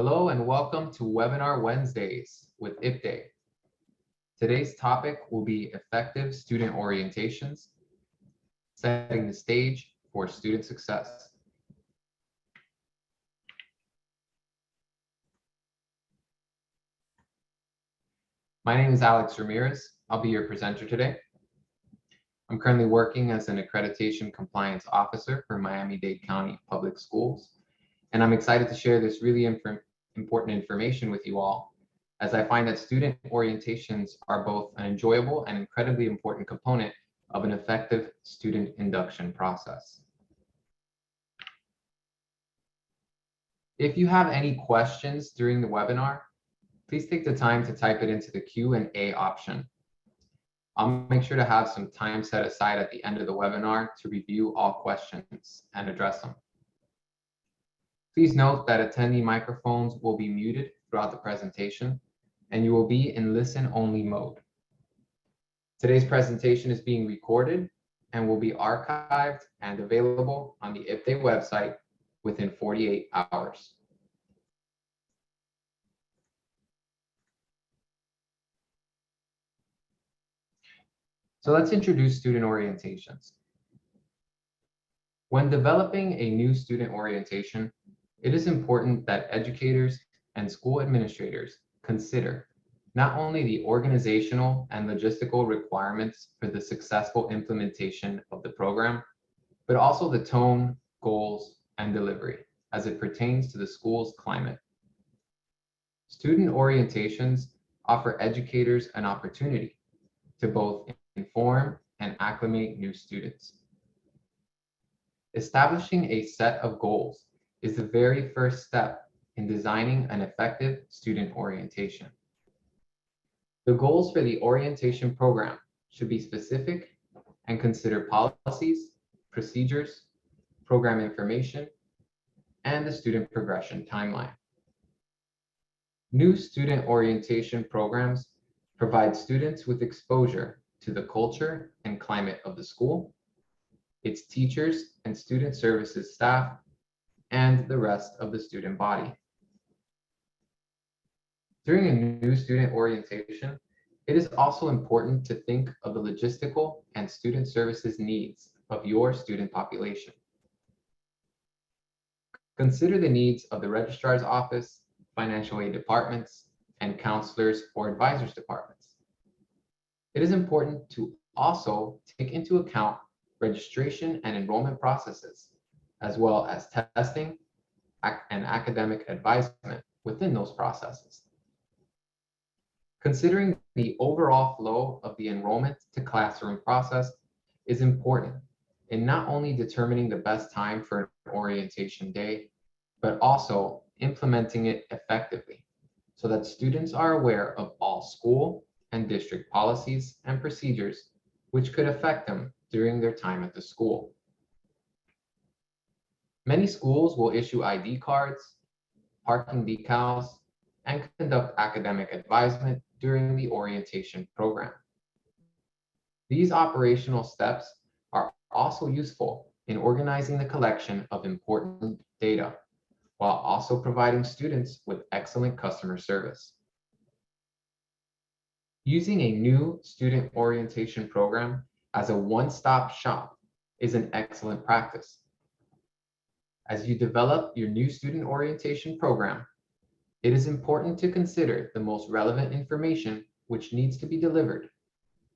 Hello and welcome to Webinar Wednesdays with IPDAY. Today's topic will be effective student orientations, setting the stage for student success. My name is Alex Ramirez. I'll be your presenter today. I'm currently working as an accreditation compliance officer for Miami-Dade County Public Schools, and I'm excited to share this really important information with you all, as I find that student orientations are both an enjoyable and incredibly important component of an effective student induction process. If you have any questions during the webinar, please take the time to type it into the Q&A option. I'll make sure to have some time set aside at the end of the webinar to review all questions and address them. Please note that attendee microphones will be muted throughout the presentation, and you will be in listen-only mode. Today's presentation is being recorded and will be archived and available on the IPDAY website within 48 hours. So let's introduce student orientations. When developing a new student orientation, it is important that educators and school administrators consider not only the organizational and logistical requirements for the successful implementation of the program, but also the tone, goals, and delivery as it pertains to the school's climate. Student orientations offer educators an opportunity to both inform and acclimate new students. Establishing a set of goals is the very first step in designing an effective student orientation. The goals for the orientation program should be specific and consider policies, procedures, program information, and the student progression timeline. New student orientation programs provide students with exposure to the culture and climate of the school, its teachers and student services staff, and the rest of the student body. During a new student orientation, it is also important to think of the logistical and student services needs of your student population. Consider the needs of the registrar's office, financial aid departments, and counselors or advisors departments. It is important to also take into account registration and enrollment processes, as well as testing and academic advisement within those processes. Considering the overall flow of the enrollment to classroom process is important in not only determining the best time for an orientation day, but also implementing it effectively so that students are aware of all school and district policies and procedures which could affect them during their time at the school. Many schools will issue ID cards, parking decals, and conduct academic advisement during the orientation program. These operational steps are also useful in organizing the collection of important data, while also providing students with excellent customer service. Using a new student orientation program as a one-stop shop is an excellent practice. As you develop your new student orientation program, it is important to consider the most relevant information which needs to be delivered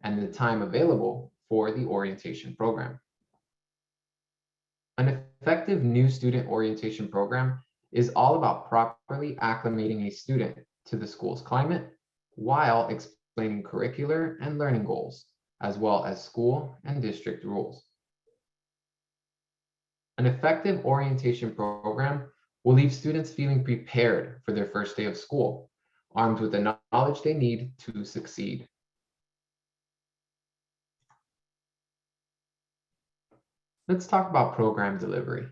and the time available for the orientation program. An effective new student orientation program is all about properly acclimating a student to the school's climate while explaining curricular and learning goals, as well as school and district rules. An effective orientation program will leave students feeling prepared for their first day of school, armed with the knowledge they need to succeed. Let's talk about program delivery.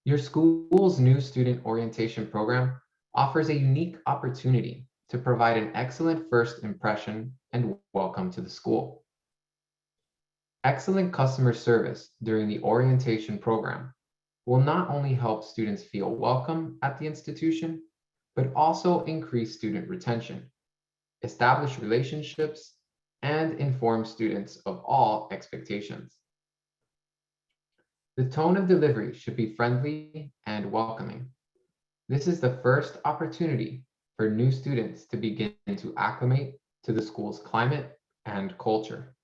Your school's new student orientation program offers a unique opportunity to provide an excellent first impression and welcome to the school. Excellent customer service during the orientation program will not only help students feel welcome at the institution, but also increase student retention, establish relationships, and inform students of all expectations. The tone of delivery should be friendly and welcoming. This is the first opportunity for new students to begin to acclimate to the school's climate and culture.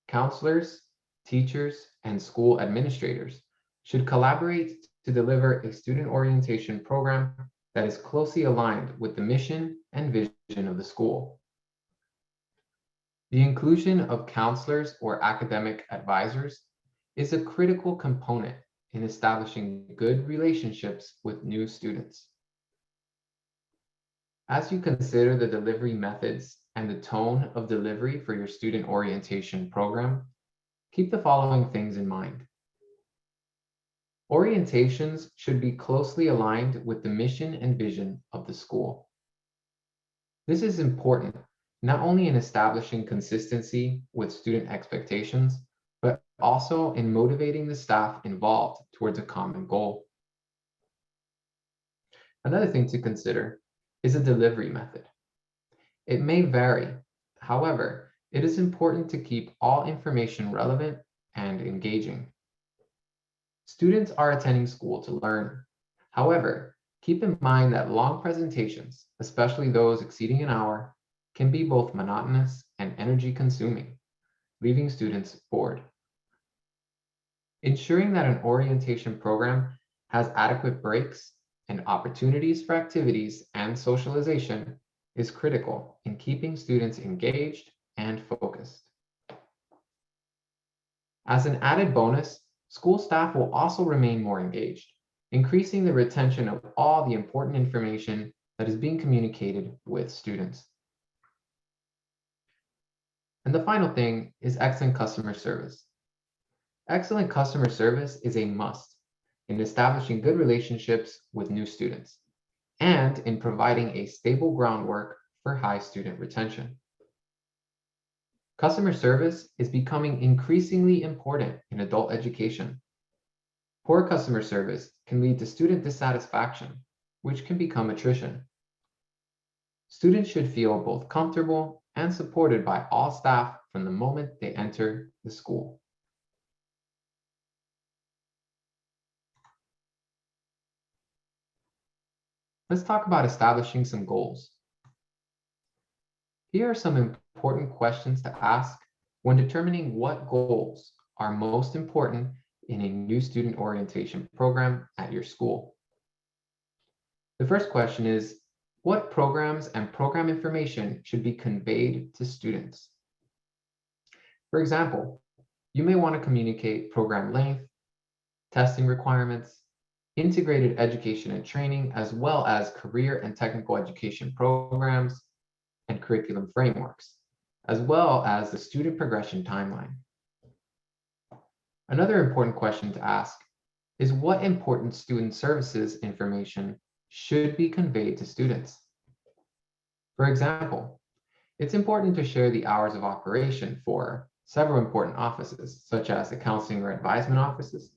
Counselors, teachers, and school administrators should collaborate to deliver a student orientation program that is closely aligned with the mission and vision of the school. The inclusion of counselors or academic advisors is a critical component in establishing good relationships with new students. As you consider the delivery methods and the tone of delivery for your student orientation program, keep the following things in mind. Orientations should be closely aligned with the mission and vision of the school. This is important not only in establishing consistency with student expectations, but also in motivating the staff involved towards a common goal. Another thing to consider is a delivery method. It may vary. However, it is important to keep all information relevant and engaging. Students are attending school to learn. However, keep in mind that long presentations, especially those exceeding an hour, can be both monotonous and energy consuming, leaving students bored. Ensuring that an orientation program has adequate breaks and opportunities for activities and socialization is critical in keeping students engaged and focused. As an added bonus, school staff will also remain more engaged, increasing the retention of all the important information that is being communicated with students. And the final thing is excellent customer service. Excellent customer service is a must in establishing good relationships with new students and in providing a stable groundwork for high student retention. Customer service is becoming increasingly important in adult education. Poor customer service can lead to student dissatisfaction, which can become attrition. Students should feel both comfortable and supported by all staff from the moment they enter the school. Let's talk about establishing some goals. Here are some important questions to ask when determining what goals are most important in a new student orientation program at your school. The first question is, what programs and program information should be conveyed to students? For example, you may want to communicate program length, testing requirements, integrated education and training, as well as career and technical education programs and curriculum frameworks, as well as the student progression timeline. Another important question to ask is what important student services information should be conveyed to students. For example, it's important to share the hours of operation for several important offices, such as the counseling or advisement offices,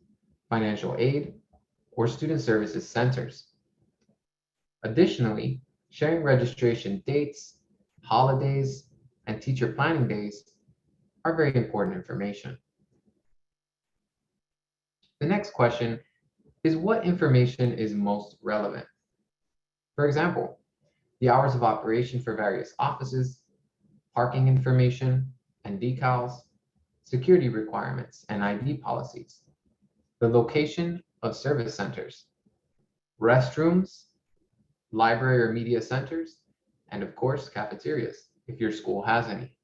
financial aid, or student services centers. Additionally, sharing registration dates, holidays, and teacher planning days are very important information. The next question is what information is most relevant? For example, the hours of operation for various offices, parking information and decals, security requirements and ID policies, the location of service centers, restrooms, library or media centers, and of course, cafeterias, if your school has any.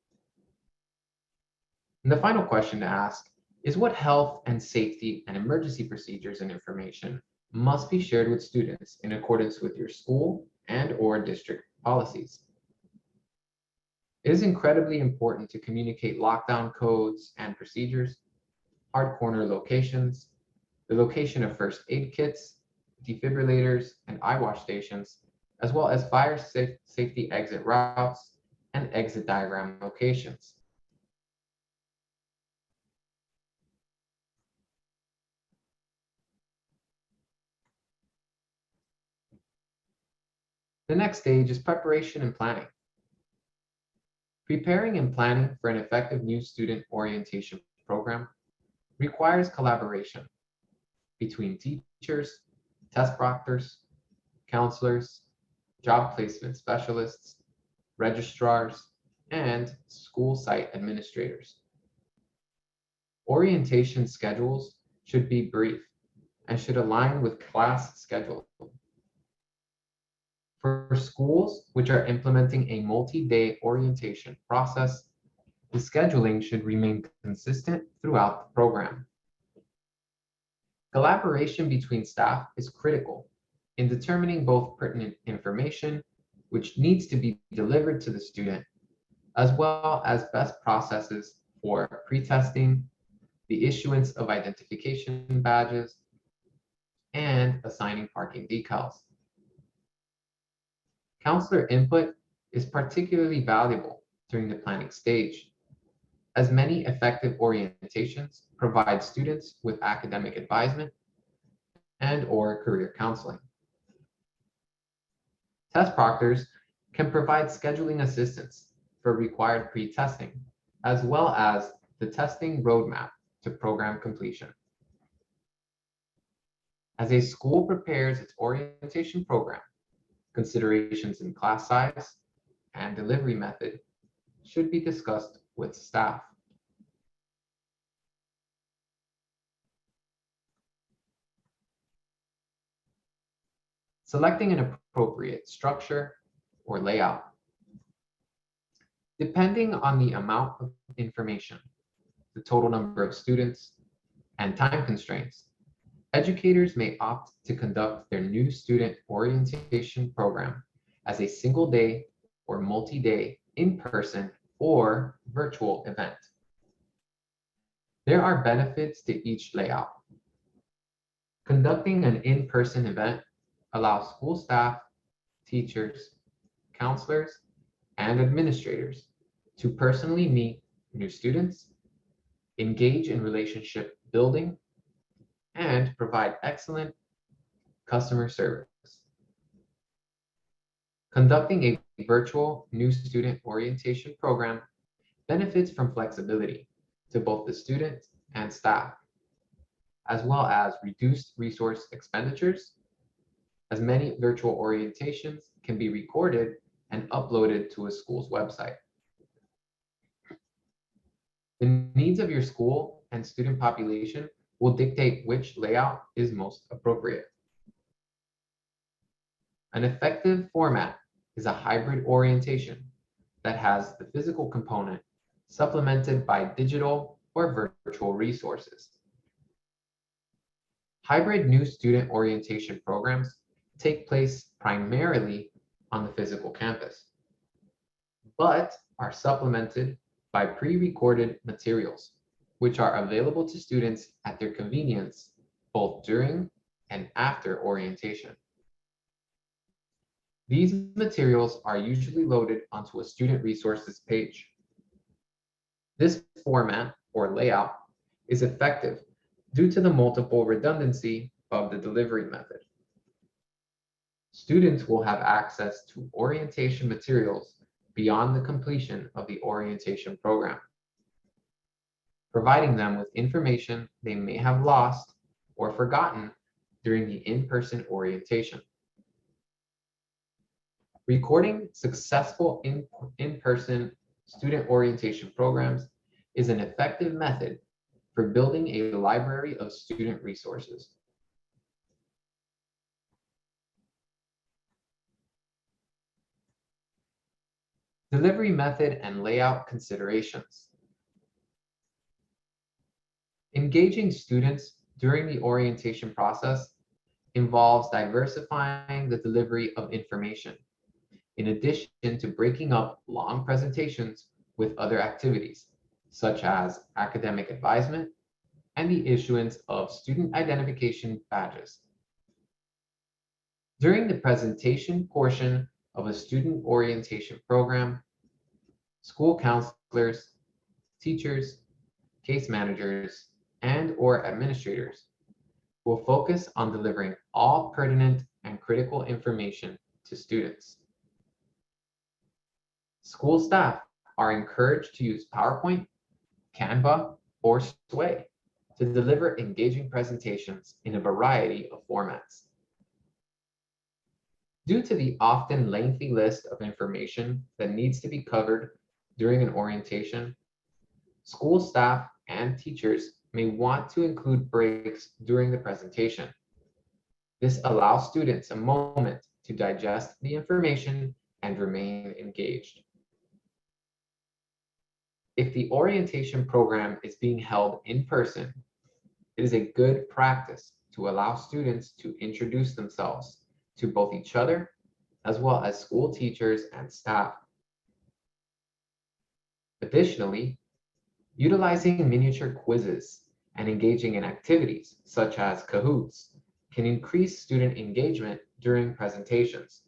And the final question to ask is what health and safety and emergency procedures and information must be shared with students in accordance with your school and/or district policies. It is incredibly important to communicate lockdown codes and procedures, hard corner locations, the location of first aid kits, defibrillators, and eye wash stations, as well as fire safety exit routes and exit diagram locations. The next stage is preparation and planning. Preparing and planning for an effective new student orientation program requires collaboration between teachers, test proctors, counselors, job placement specialists, registrars, and school site administrators. Orientation schedules should be brief and should align with class schedule. For schools which are implementing a multi-day orientation process, the scheduling should remain consistent throughout the program. Collaboration between staff is critical in determining both pertinent information which needs to be delivered to the student, as well as best processes for pre-testing, the issuance of identification badges, and assigning parking decals. Counselor input is particularly valuable during the planning stage, as many effective orientations provide students with academic advisement and/or career counseling. Test proctors can provide scheduling assistance for required pre-testing, as well as the testing roadmap to program completion. As a school prepares its orientation program, considerations in class size and delivery method should be discussed with staff. Selecting an appropriate structure or layout. Depending on the amount of information, the total number of students, and time constraints, educators may opt to conduct their new student orientation program as a single day or multi-day in-person or virtual event. There are benefits to each layout. Conducting an in-person event allows school staff, teachers, counselors, and administrators to personally meet new students, engage in relationship building, and provide excellent customer service. Conducting a virtual new student orientation program benefits from flexibility to both the student and staff, as well as reduced resource expenditures, as many virtual orientations can be recorded and uploaded to a school's website. The needs of your school and student population will dictate which layout is most appropriate. An effective format is a hybrid orientation that has the physical component supplemented by digital or virtual resources. Hybrid new student orientation programs take place primarily on the physical campus, but are supplemented by pre-recorded materials, which are available to students at their convenience, both during and after orientation. These materials are usually loaded onto a student resources page. This format or layout is effective due to the multiple redundancy of the delivery method. Students will have access to orientation materials beyond the completion of the orientation program, providing them with information they may have lost or forgotten during the in-person orientation. Recording successful in-person student orientation programs is an effective method for building a library of student resources. Delivery method and layout considerations. Engaging students during the orientation process involves diversifying the delivery of information, in addition to breaking up long presentations with other activities, such as academic advisement and the issuance of student identification badges. During the presentation portion of a student orientation program, school counselors, teachers, case managers, and/or administrators will focus on delivering all pertinent and critical information to students. School staff are encouraged to use PowerPoint, Canva, or Sway to deliver engaging presentations in a variety of formats. Due to the often lengthy list of information that needs to be covered during an orientation, school staff and teachers may want to include breaks during the presentation. This allows students a moment to digest the information and remain engaged. If the orientation program is being held in person, it is a good practice to allow students to introduce themselves to both each other as well as school teachers and staff. Additionally, utilizing miniature quizzes and engaging in activities such as Kahoots can increase student engagement during presentations.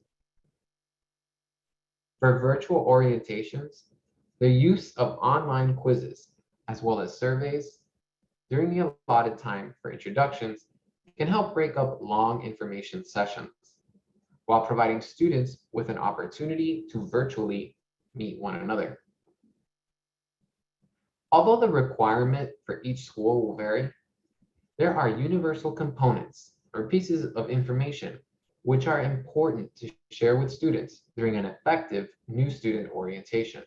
For virtual orientations, the use of online quizzes as well as surveys during the allotted time for introductions can help break up long information sessions while providing students with an opportunity to virtually meet one another. Although the requirement for each school will vary, there are universal components or pieces of information which are important to share with students during an effective new student orientation.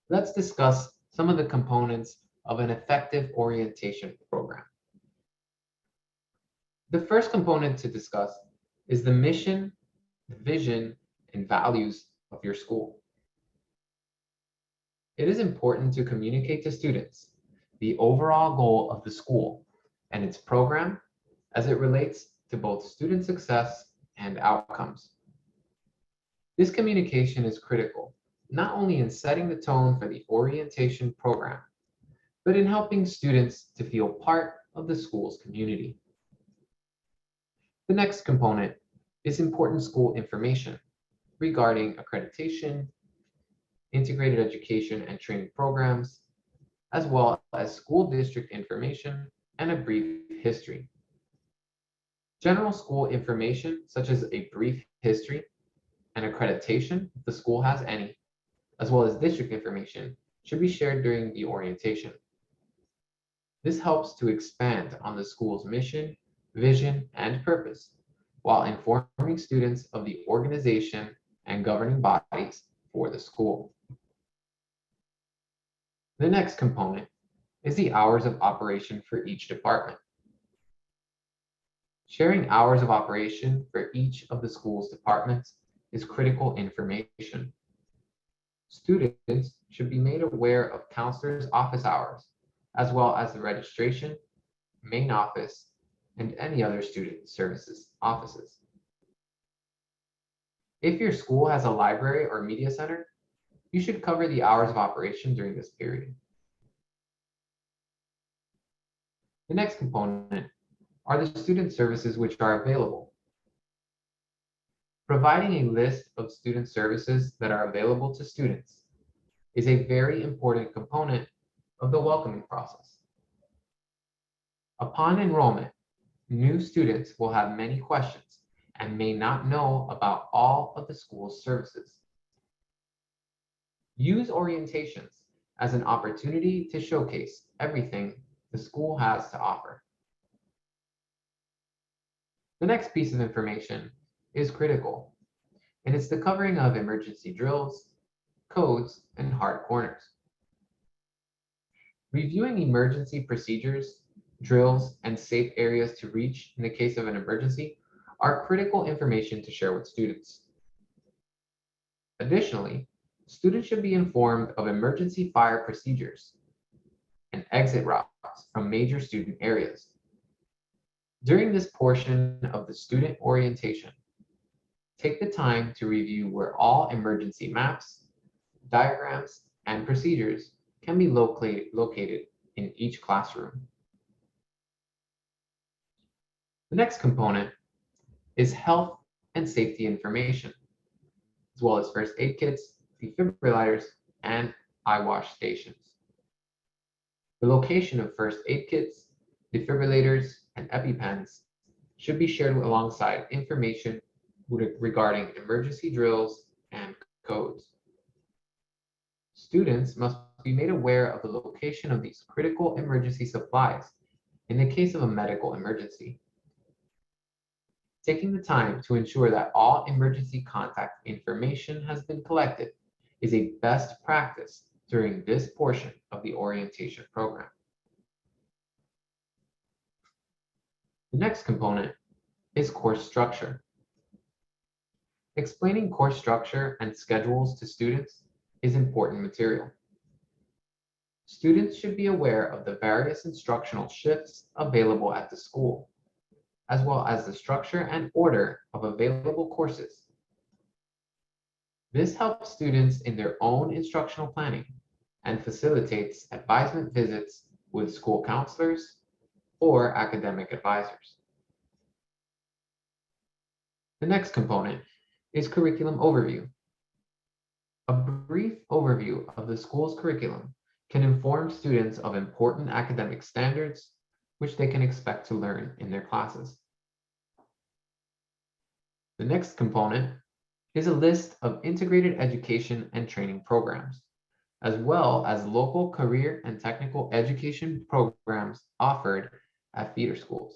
Let's discuss some of the components of an effective orientation program. The first component to discuss is the mission, the vision, and values of your school. It is important to communicate to students the overall goal of the school and its program as it relates to both student success and outcomes. This communication is critical, not only in setting the tone for the orientation program, but in helping students to feel part of the school's community. The next component is important school information regarding accreditation, integrated education and training programs, as well as school district information and a brief history. General school information, such as a brief history and accreditation, if the school has any, as well as district information, should be shared during the orientation. This helps to expand on the school's mission, vision, and purpose, while informing students of the organization and governing bodies for the school. The next component is the hours of operation for each department. Sharing hours of operation for each of the school's departments is critical information. Students should be made aware of counselors' office hours, as well as the registration, main office, and any other student services offices. If your school has a library or media center, you should cover the hours of operation during this period. The next component are the student services which are available. Providing a list of student services that are available to students is a very important component of the welcoming process. Upon enrollment, new students will have many questions and may not know about all of the school's services. Use orientations as an opportunity to showcase everything the school has to offer. The next piece of information is critical, and it's the covering of emergency drills, codes, and hard corners. Reviewing emergency procedures, drills, and safe areas to reach in the case of an emergency are critical information to share with students. Additionally, students should be informed of emergency fire procedures and exit routes from major student areas. During this portion of the student orientation, take the time to review where all emergency maps, diagrams, and procedures can be located in each classroom. The next component is health and safety information, as well as first aid kits, defibrillators, and eye wash stations. The location of first aid kits defibrillators, and EpiPens should be shared alongside information regarding emergency drills and codes. Students must be made aware of the location of these critical emergency supplies in the case of a medical emergency. Taking the time to ensure that all emergency contact information has been collected is a best practice during this portion of the orientation program. The next component is course structure. Explaining course structure and schedules to students is important material. Students should be aware of the various instructional shifts available at the school, as well as the structure and order of available courses. This helps students in their own instructional planning and facilitates advisement visits with school counselors or academic advisors. The next component is curriculum overview. A brief overview of the school's curriculum can inform students of important academic standards which they can expect to learn in their classes. The next component is a list of integrated education and training programs, as well as local career and technical education programs offered at feeder schools.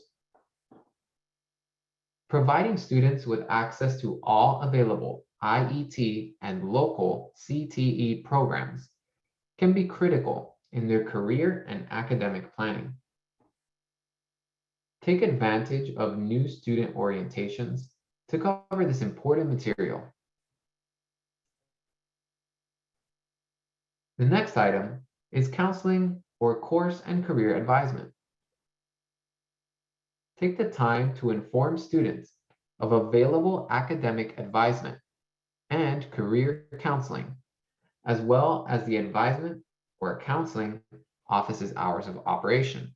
Providing students with access to all available IET and local CTE programs can be critical in their career and academic planning. Take advantage of new student orientations to cover this important material. The next item is counseling or course and career advisement. Take the time to inform students of available academic advisement and career counseling, as well as the advisement or counseling office's hours of operation.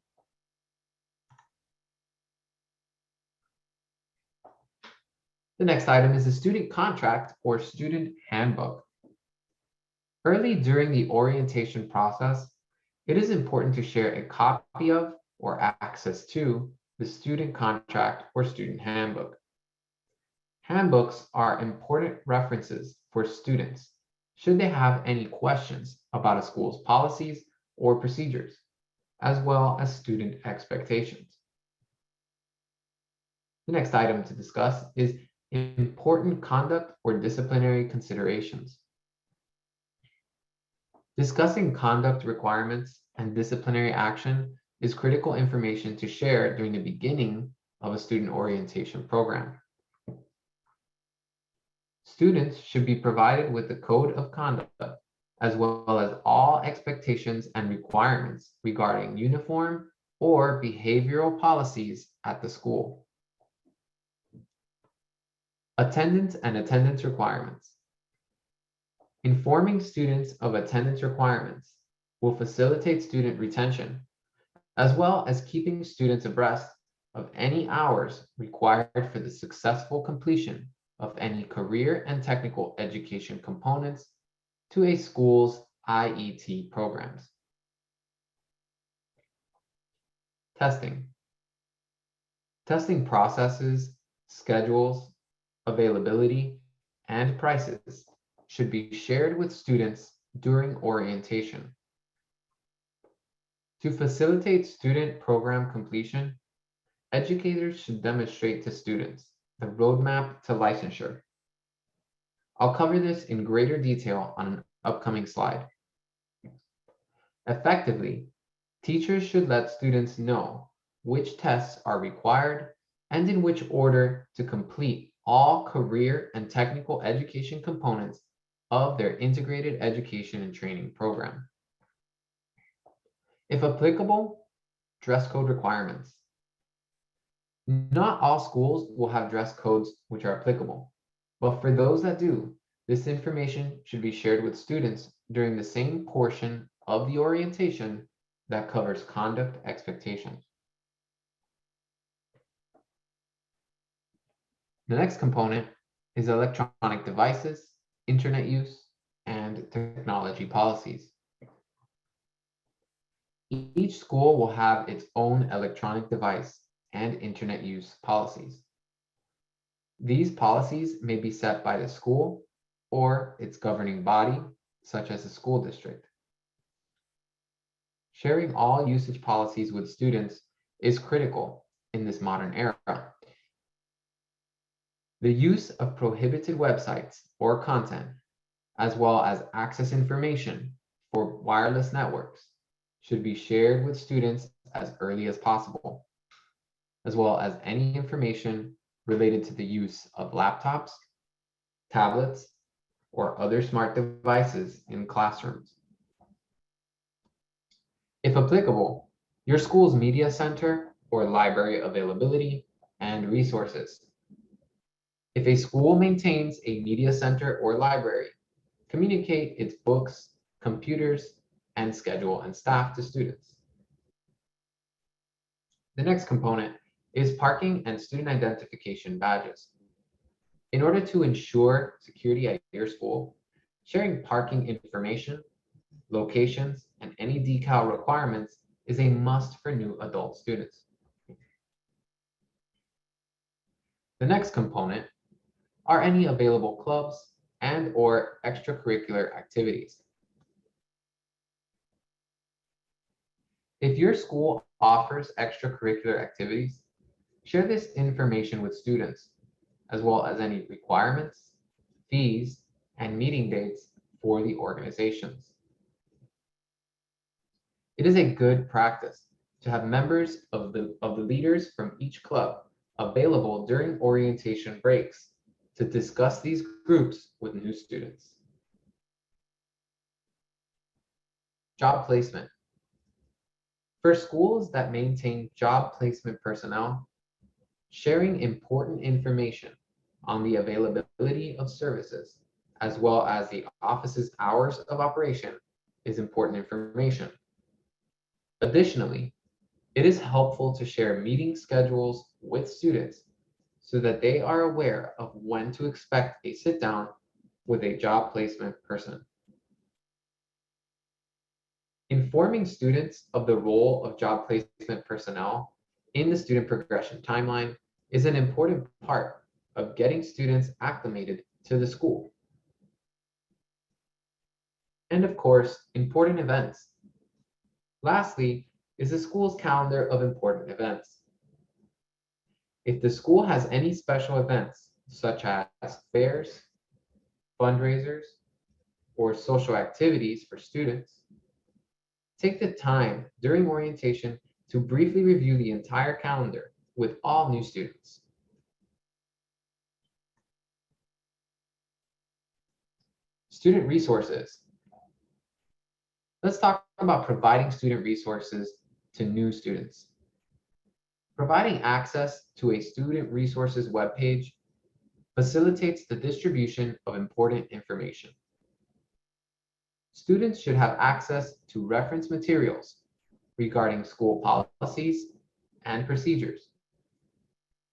The next item is the student contract or student handbook. Early during the orientation process, it is important to share a copy of or access to the student contract or student handbook. Handbooks are important references for students should they have any questions about a school's policies or procedures, as well as student expectations. The next item to discuss is important conduct or disciplinary considerations. Discussing conduct requirements and disciplinary action is critical information to share during the beginning of a student orientation program. Students should be provided with the code of conduct, as well as all expectations and requirements regarding uniform or behavioral policies at the school. Attendance and attendance requirements. Informing students of attendance requirements will facilitate student retention, as well as keeping students abreast of any hours required for the successful completion of any career and technical education components to a school's IET programs. Testing. Testing processes, schedules, availability, and prices should be shared with students during orientation. To facilitate student program completion, educators should demonstrate to students the roadmap to licensure. I'll cover this in greater detail on an upcoming slide. Effectively, teachers should let students know which tests are required and in which order to complete all career and technical education components of their integrated education and training program. If applicable, dress code requirements. Not all schools will have dress codes which are applicable, but for those that do, this information should be shared with students during the same portion of the orientation that covers conduct expectations. The next component is electronic devices, internet use, and technology policies. Each school will have its own electronic device and internet use policies. These policies may be set by the school or its governing body, such as the school district. Sharing all usage policies with students is critical in this modern era. The use of prohibited websites or content, as well as access information for wireless networks, should be shared with students as early as possible, as well as any information related to the use of laptops, tablets, or other smart devices in classrooms. If applicable, your school's media center or library availability and resources. If a school maintains a media center or library, communicate its books, computers, and schedule and staff to students. The next component is parking and student identification badges. In order to ensure security at your school, sharing parking information, locations, and any decal requirements is a must for new adult students. The next component are any available clubs and/or extracurricular activities. If your school offers extracurricular activities, share this information with students, as well as any requirements, fees, and meeting dates for the organizations. It is a good practice to have members of the leaders from each club available during orientation breaks to discuss these groups with new students. Job placement. For schools that maintain job placement personnel, sharing important information on the availability of services, as well as the office's hours of operation, is important information. Additionally, it is helpful to share meeting schedules with students so that they are aware of when to expect a sit-down with a job placement person. Informing students of the role of job placement personnel in the student progression timeline is an important part of getting students acclimated to the school. And of course, important events. Lastly, is the school's calendar of important events. If the school has any special events, such as fairs, fundraisers, or social activities for students, take the time during orientation to briefly review the entire calendar with all new students. Student resources. Let's talk about providing student resources to new students. Providing access to a student resources webpage facilitates the distribution of important information. Students should have access to reference materials regarding school policies and procedures,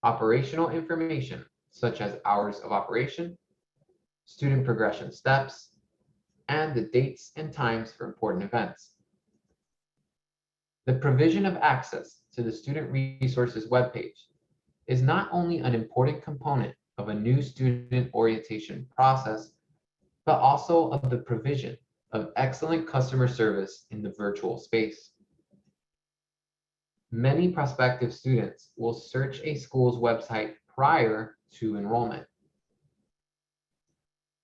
operational information such as hours of operation, student progression steps, and the dates and times for important events. The provision of access to the Student Resources webpage is not only an important component of a new student orientation process, but also of the provision of excellent customer service in the virtual space. Many prospective students will search a school's website prior to enrollment.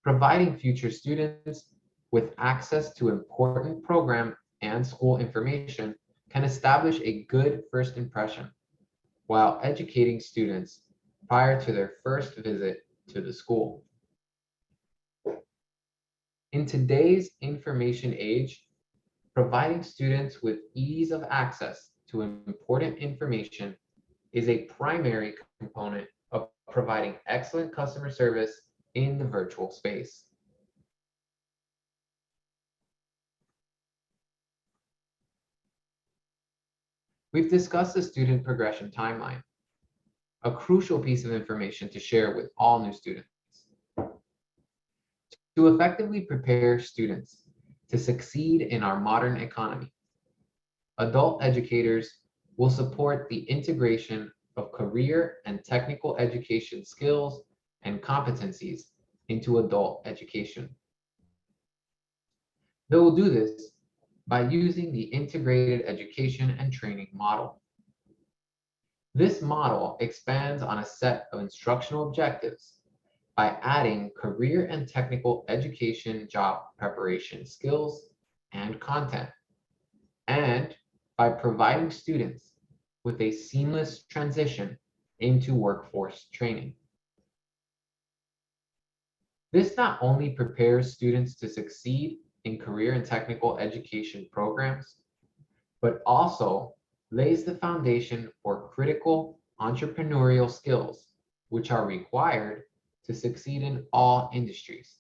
Providing future students with access to important program and school information can establish a good first impression while educating students prior to their first visit to the school. In today's information age, providing students with ease of access to important information is a primary component of providing excellent customer service in the virtual space. We've discussed the student progression timeline, a crucial piece of information to share with all new students. To effectively prepare students to succeed in our modern economy, adult educators will support the integration of career and technical education skills and competencies into adult education. They will do this by using the integrated education and training model. This model expands on a set of instructional objectives by adding career and technical education job preparation skills and content, and by providing students with a seamless transition into workforce training. This not only prepares students to succeed in career and technical education programs, but also lays the foundation for critical entrepreneurial skills, which are required to succeed in all industries.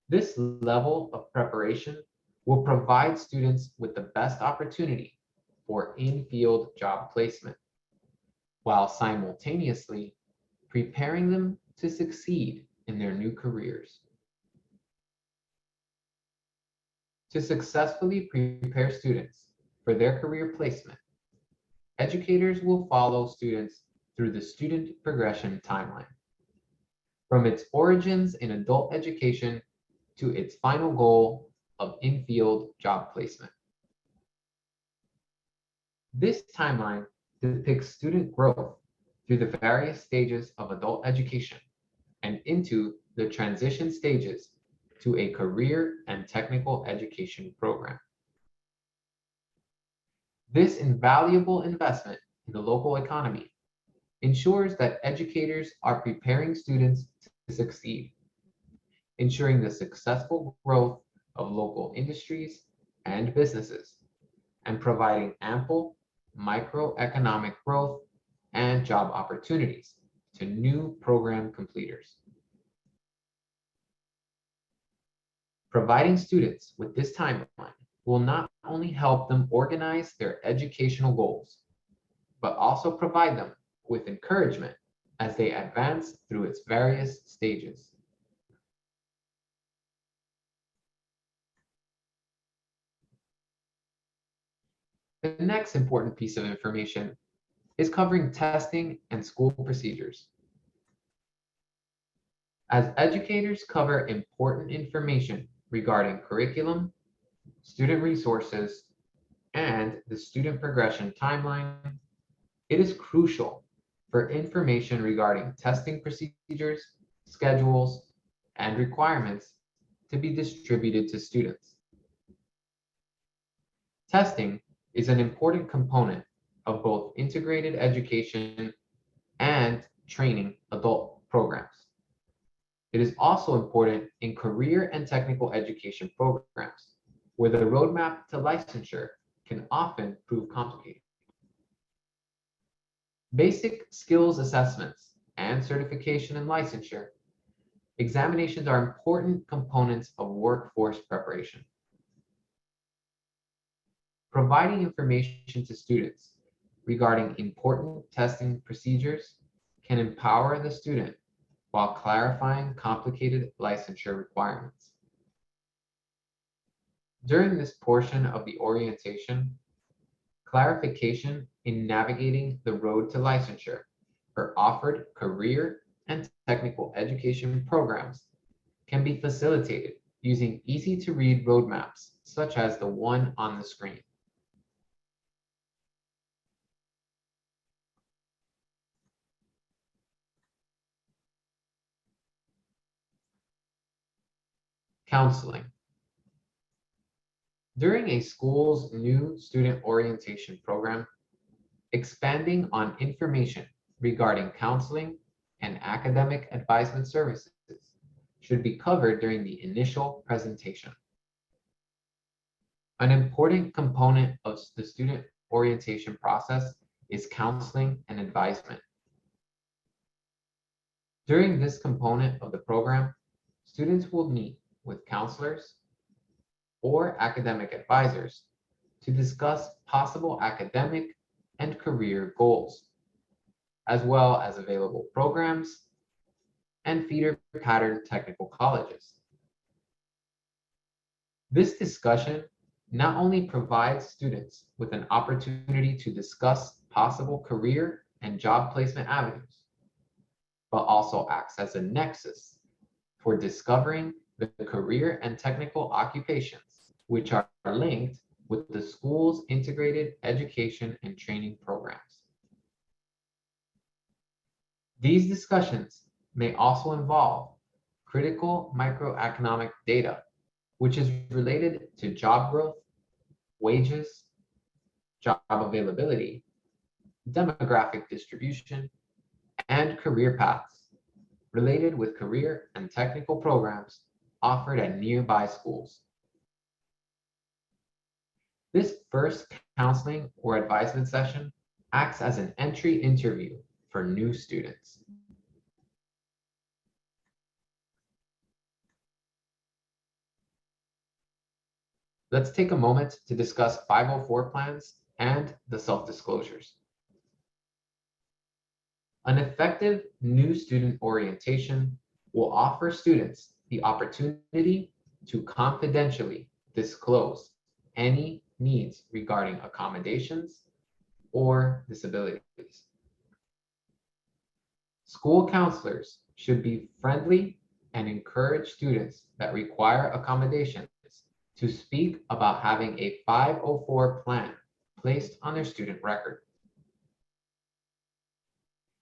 This level of preparation will provide students with the best opportunity for in-field job placement, while simultaneously preparing them to succeed in their new careers. To successfully prepare students for their career placement, educators will follow students through the student progression timeline, from its origins in adult education to its final goal of in-field job placement. This timeline depicts student growth through the various stages of adult education and into the transition stages to a career and technical education program. This invaluable investment in the local economy ensures that educators are preparing students to succeed, ensuring the successful growth of local industries and businesses, and providing ample microeconomic growth and job opportunities to new program completers. Providing students with this timeline will not only help them organize their educational goals, but also provide them with encouragement as they advance through its various stages. The next important piece of information is covering testing and school procedures. As educators cover important information regarding curriculum, student resources, and the student progression timeline, it is crucial for information regarding testing procedures, schedules, and requirements to be distributed to students. Testing is an important component of both integrated education and training adult programs. It is also important in career and technical education programs, where the roadmap to licensure can often prove complicated. Basic skills assessments and certification and licensure examinations are important components of workforce preparation. Providing information to students regarding important testing procedures can empower the student while clarifying complicated licensure requirements. During this portion of the orientation, clarification in navigating the road to licensure for offered career and technical education programs can be facilitated using easy-to-read roadmaps such as the one on the screen. Counseling. During a school's new student orientation program, expanding on information regarding counseling and academic advisement services should be covered during the initial presentation. An important component of the student orientation process is counseling and advisement. During this component of the program, students will meet with counselors or academic advisors to discuss possible academic and career goals, as well as available programs and feeder pattern technical colleges. This discussion not only provides students with an opportunity to discuss possible career and job placement avenues, but also acts as a nexus for discovering the career and technical occupations, which are linked with the school's integrated education and training programs. These discussions may also involve critical microeconomic data, which is related to job growth, wages, job availability, demographic distribution, and career paths related with career and technical programs offered at nearby schools. This first counseling or advisement session acts as an entry interview for new students. Let's take a moment to discuss 504 plans and the self-disclosures. An effective new student orientation will offer students the opportunity to confidentially disclose any needs regarding accommodations or disabilities. School counselors should be friendly and encourage students that require accommodations to speak about having a 504 plan placed on their student record.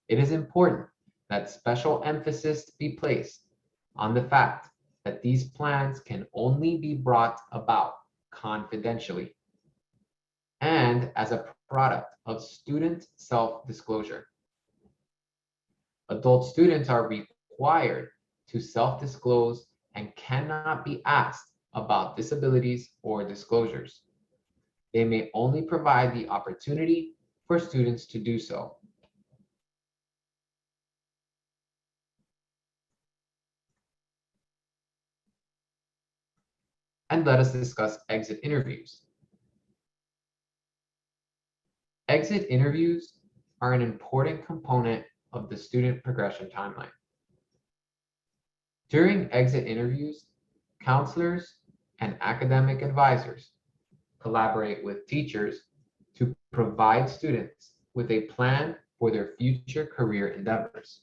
It is important that special emphasis be placed on the fact that these plans can only be brought about confidentially and as a product of student self-disclosure. Adult students are required to self-disclose and cannot be asked about disabilities or disclosures. They may only provide the opportunity for students to do so. And let us discuss exit interviews. Exit interviews are an important component of the student progression timeline. During exit interviews, counselors and academic advisors collaborate with teachers to provide students with a plan for their future career endeavors.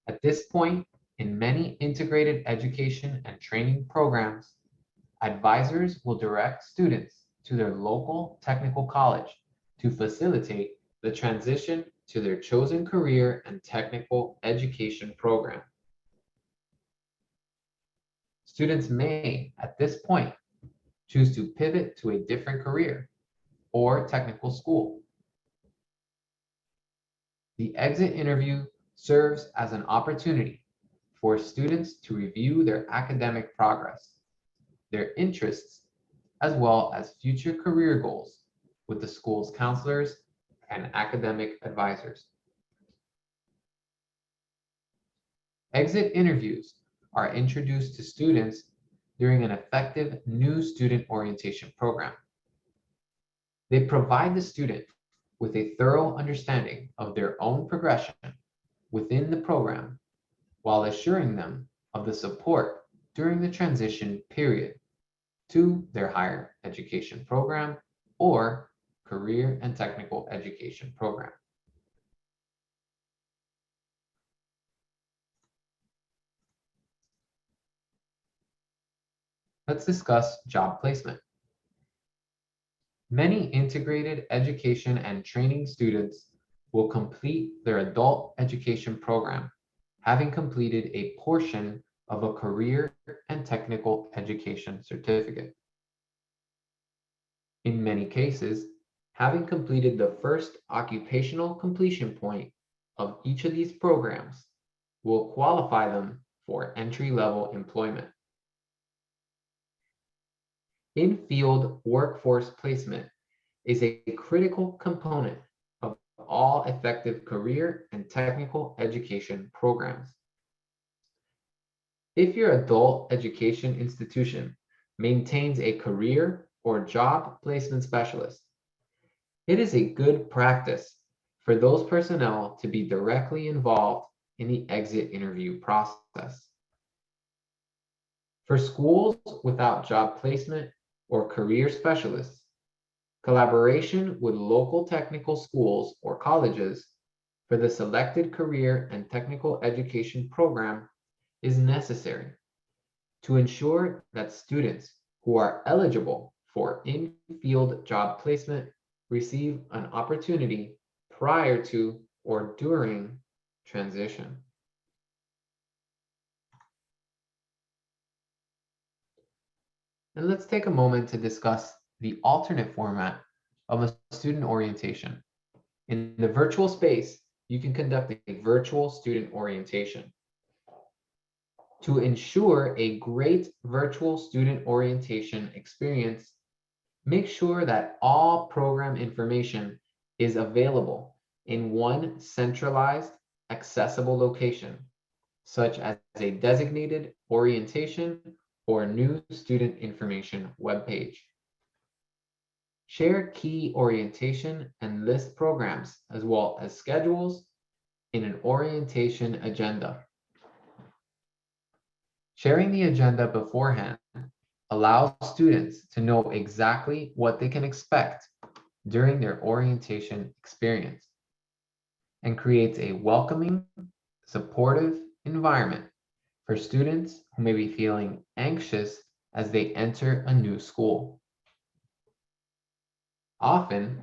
At this point, in many integrated education and training programs, advisors will direct students to their local technical college to facilitate the transition to their chosen career and technical education program. Students may, at this point, choose to pivot to a different career or technical school. The exit interview serves as an opportunity for students to review their academic progress, their interests, as well as future career goals with the school's counselors and academic advisors. Exit interviews are introduced to students during an effective new student orientation program. They provide the student with a thorough understanding of their own progression within the program while assuring them of the support during the transition period to their higher education program or career and technical education program. Let's discuss job placement. Many integrated education and training students will complete their adult education program, having completed a portion of a career and technical education certificate. In many cases, having completed the first occupational completion point of each of these programs will qualify them for entry-level employment. In-field workforce placement is a critical component of all effective career and technical education programs. If your adult education institution maintains a career or job placement specialist, it is a good practice for those personnel to be directly involved in the exit interview process. For schools without job placement or career specialists, collaboration with local technical schools or colleges for the selected career and technical education program is necessary to ensure that students who are eligible for in-field job placement receive an opportunity prior to or during transition. And let's take a moment to discuss the alternate format of a student orientation. In the virtual space, you can conduct a virtual student orientation. To ensure a great virtual student orientation experience, make sure that all program information is available in one centralized, accessible location, such as a designated orientation or new student information webpage. Share key orientation and list programs as well as schedules in an orientation agenda. Sharing the agenda beforehand allows students to know exactly what they can expect during their orientation experience and creates a welcoming, supportive environment for students who may be feeling anxious as they enter a new school. Often,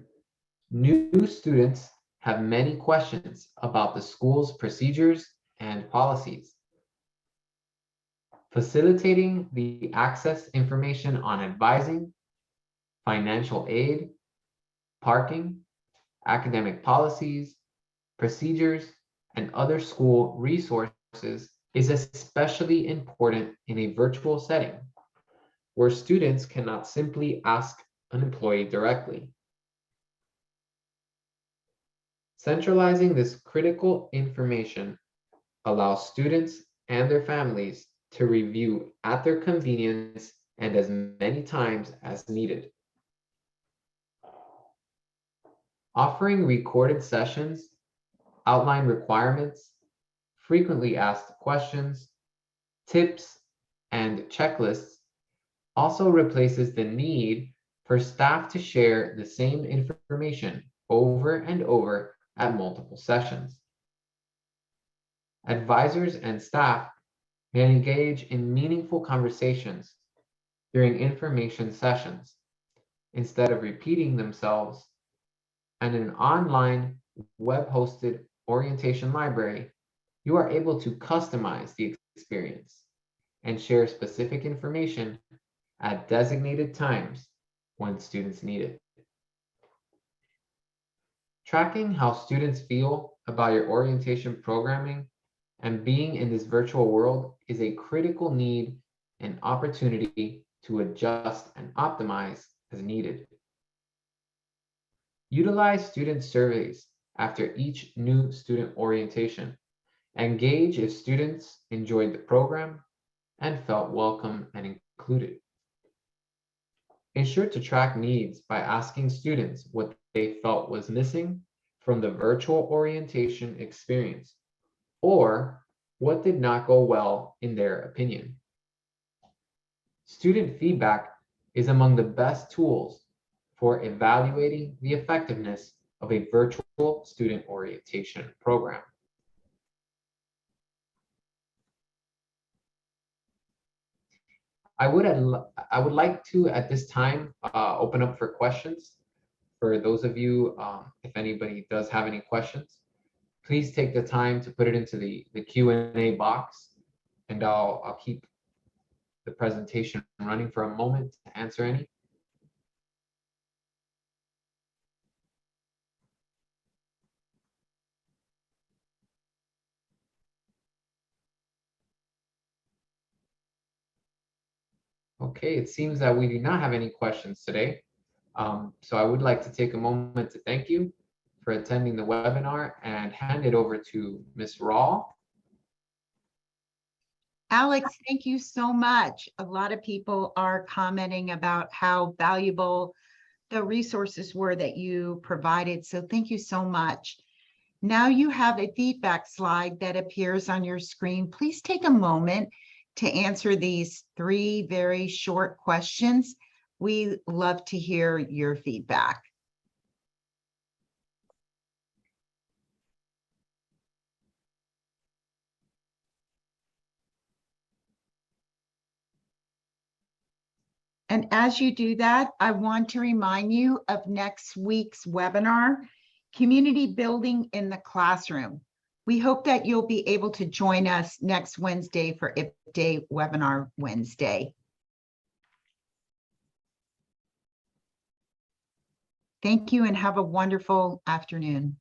new students have many questions about the school's procedures and policies. Facilitating the access information on advising, financial aid, parking, academic policies, procedures, and other school resources is especially important in a virtual setting where students cannot simply ask an employee directly. Centralizing this critical information allows students and their families to review at their convenience and as many times as needed. Offering recorded sessions, outline requirements, frequently asked questions, tips, and checklists also replaces the need for staff to share the same information over and over at multiple sessions. Advisors and staff may engage in meaningful conversations during information sessions instead of repeating themselves, and in an online web-hosted orientation library, you are able to customize the experience and share specific information at designated times when students need it. Tracking how students feel about your orientation programming and being in this virtual world is a critical need and opportunity to adjust and optimize as needed. Utilize student surveys after each new student orientation and gauge if students enjoyed the program and felt welcome and included. Ensure to track needs by asking students what they felt was missing from the virtual orientation experience, or what did not go well in their opinion. Student feedback is among the best tools for evaluating the effectiveness of a virtual student orientation program. I would like to, at this time, open up for questions. For those of you, if anybody does have any questions, please take the time to put it into the Q&A box, and I'll keep the presentation running for a moment to answer any. Okay, it seems that we do not have any questions today. So I would like to take a moment to thank you for attending the webinar and hand it over to Ms. Rawl. Alex, thank you so much. A lot of people are commenting about how valuable the resources were that you provided. So thank you so much. Now you have a feedback slide that appears on your screen. Please take a moment to answer these 3 very short questions. We love to hear your feedback. And as you do that, I want to remind you of next week's webinar, Community Building in the Classroom. We hope that you'll be able to join us next Wednesday for IP Day Webinar Wednesday. Thank you and have a wonderful afternoon.